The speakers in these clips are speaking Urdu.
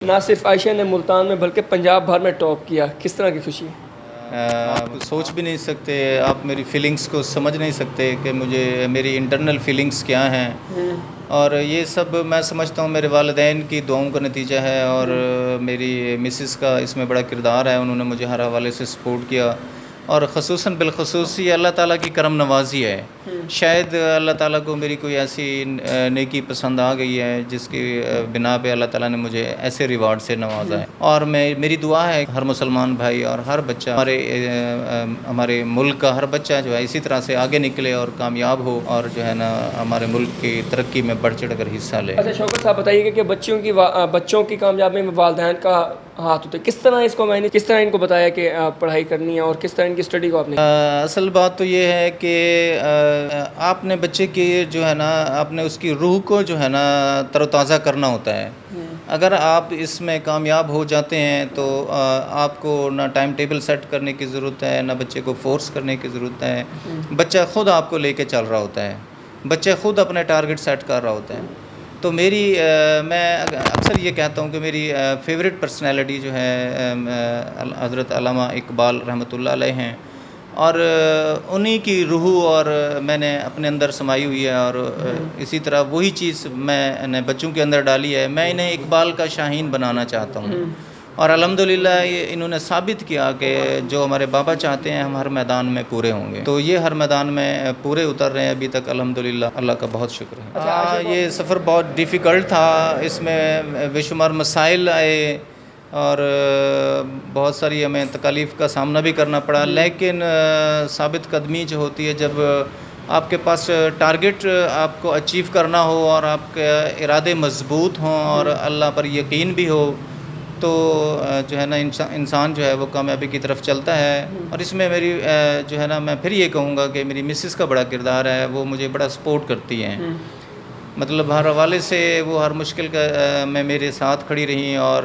نہ صرف عائشہ نے ملتان میں بلکہ پنجاب بھر میں ٹاپ کیا، کس طرح کی خوشی ہے؟ آپ سوچ بھی نہیں سکتے، آپ میری فیلنگز کو سمجھ نہیں سکتے کہ مجھے میری انٹرنل فیلنگز کیا ہیں، اور یہ سب میں سمجھتا ہوں میرے والدین کی دعاؤں کا نتیجہ ہے، اور میری مسز کا اس میں بڑا کردار ہے، انہوں نے مجھے ہر حوالے سے سپورٹ کیا، اور خصوصاً بالخصوص یہ اللہ تعالیٰ کی کرم نوازی ہے۔ شاید اللہ تعالیٰ کو میری کوئی ایسی نیکی پسند آ گئی ہے جس کی بنا پہ اللہ تعالیٰ نے مجھے ایسے ریوارڈ سے نوازا ہے، اور میری دعا ہے ہر مسلمان بھائی اور ہر بچہ ہمارے ملک کا ہر بچہ جو ہے اسی طرح سے آگے نکلے اور کامیاب ہو، اور جو ہے نا ہمارے ملک کی ترقی میں بڑھ چڑھ کر حصہ لے۔ اچھا شوکت صاحب بتائیے کہ بچوں کی کامیابی میں والدین کا ہاتھ ہوتا ہے، کس طرح اس کو کس طرح ان کو بتایا کہ پڑھائی کرنی ہے، اور کس طرح ان کی اسٹڈی کو آپ نے؟ اصل بات تو یہ ہے کہ آپ نے بچے کی جو ہے نا آپ نے اس کی روح کو جو ہے نا تر و تازہ کرنا ہوتا ہے۔ اگر آپ اس میں کامیاب ہو جاتے ہیں تو آپ کو نہ ٹائم ٹیبل سیٹ کرنے کی ضرورت ہے، نہ بچے کو فورس کرنے کی ضرورت ہے، بچہ خود آپ کو لے کے چل رہا ہوتا ہے، بچہ خود اپنے ٹارگٹ سیٹ کر رہا ہوتا ہے۔ تو میں اکثر یہ کہتا ہوں کہ میری فیوریٹ پرسنالٹی جو ہے حضرت علامہ اقبال رحمۃ اللہ علیہ ہیں، اور انہی کی روح اور میں نے اپنے اندر سمائی ہوئی ہے، اور اسی طرح وہی چیز میں نے بچوں کے اندر ڈالی ہے۔ میں انہیں اقبال کا شاہین بنانا چاہتا ہوں، اور الحمدللہ انہوں نے ثابت کیا کہ جو ہمارے بابا چاہتے ہیں ہم ہر میدان میں پورے ہوں گے، تو یہ ہر میدان میں پورے اتر رہے ہیں ابھی تک الحمدللہ، اللہ کا بہت شکر ہے۔ یہ سفر بہت ڈیفیکلٹ تھا، اس میں بے شمار مسائل آئے، اور بہت ساری ہمیں تکالیف کا سامنا بھی کرنا پڑا، لیکن ثابت قدمی جو ہوتی ہے، جب آپ کے پاس ٹارگٹ آپ کو اچیو کرنا ہو اور آپ کے ارادے مضبوط ہوں اور اللہ پر یقین بھی ہو، تو جو ہے نا انسان جو ہے وہ کامیابی کی طرف چلتا ہے۔ اور اس میں میری جو ہے نا میں پھر یہ کہوں گا کہ میری مسز کا بڑا کردار ہے، وہ مجھے بڑا سپورٹ کرتی ہیں، مطلب ہر حوالے سے وہ ہر مشکل میں میرے ساتھ کھڑی رہیں، اور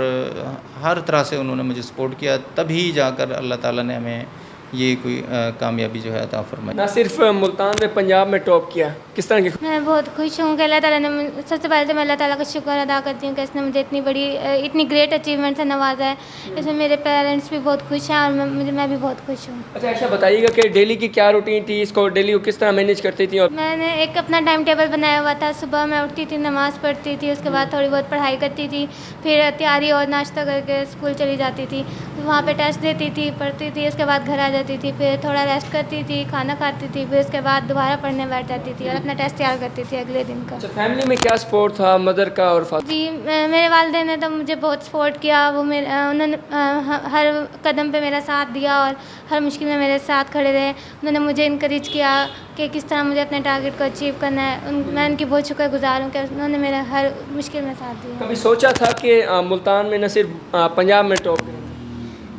ہر طرح سے انہوں نے مجھے سپورٹ کیا، تبھی جا کر اللہ تعالیٰ نے ہمیں یہ کوئی کامیابی جو ہے عطا فرمائی۔ نہ صرف ملتان میں پنجاب میں ٹاپ کیا، کس طرح کی؟ میں بہت خوش ہوں کہ اللہ تعالیٰ نے سب سے پہلے تو میں اللہ تعالیٰ کا شکر ادا کرتی ہوں کہ اس نے مجھے اتنی گریٹ اچیومنٹ سے نوازا ہے۔ اس میں میرے پیرنٹس بھی بہت خوش ہیں، اور میں بھی بہت خوش ہوں۔ اچھا عائشہ بتائیے گا کہ ڈیلی کی کیا روٹین تھی، اس کو ڈیلی کو کس طرح مینیج کرتی تھی؟ اور میں نے ایک اپنا ٹائم ٹیبل بنایا ہوا تھا، صبح میں اٹھتی تھی، نماز پڑھتی تھی، اس کے بعد تھوڑی بہت پڑھائی کرتی تھی، پھر تیاری اور ناشتہ کر کے اسکول چلی جاتی تھی، وہاں پہ ٹیسٹ دیتی تھی، پڑھتی تھی، اس کے بعد گھر آ جاتی تھی، پھر تھوڑا ریسٹ کرتی تھی، کھانا کھاتی تھی، پھر اس کے بعد دوبارہ پڑھنے بیٹھ جاتی تھی اور اپنا ٹیسٹ تیار کرتی تھی اگلے دن کا۔ اچھا فیملی میں کیا سپورٹ تھا مدر کا اور فادر؟ جی میرے والدین نے تو مجھے بہت سپورٹ کیا، انہوں نے ہر قدم پہ میرا ساتھ دیا اور ہر مشکل میں میرے ساتھ کھڑے رہے۔ انہوں نے مجھے انکریج کیا کہ کس طرح مجھے اپنے ٹارگٹ کو اچیو کرنا ہے۔ میں ان کی بہت شکر گزار ہوں کہ انہوں نے میرا ہر مشکل میں ساتھ دیا۔ کبھی سوچا تھا کہ ملتان میں نہ صرف پنجاب میں ٹاپ کریں؟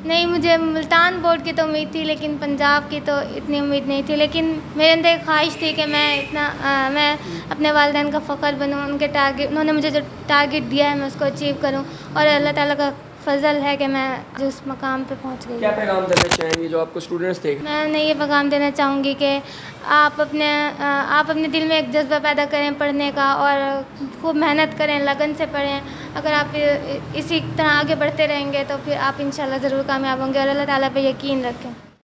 نہیں، مجھے ملتان بورڈ کی تو امید تھی، لیکن پنجاب کی تو اتنی امید نہیں تھی، لیکن میرے اندر ایک خواہش تھی کہ میں اپنے والدین کا فخر بنوں، انہوں نے مجھے جو ٹارگٹ دیا ہے میں اس کو اچیو کروں، اور اللہ تعالیٰ کا فضل ہے کہ میں جس مقام پہ پہنچ گئی۔ کیا پیغام دینا چاہیں گے جو آپ کو اسٹوڈنٹس دیکھ؟ میں انہیں یہ پیغام دینا چاہوں گی کہ آپ اپنے دل میں ایک جذبہ پیدا کریں پڑھنے کا، اور خوب محنت کریں، لگن سے پڑھیں۔ اگر آپ اسی طرح آگے بڑھتے رہیں گے تو پھر آپ انشاءاللہ ضرور کامیاب ہوں گے، اور اللہ تعالیٰ پہ یقین رکھیں۔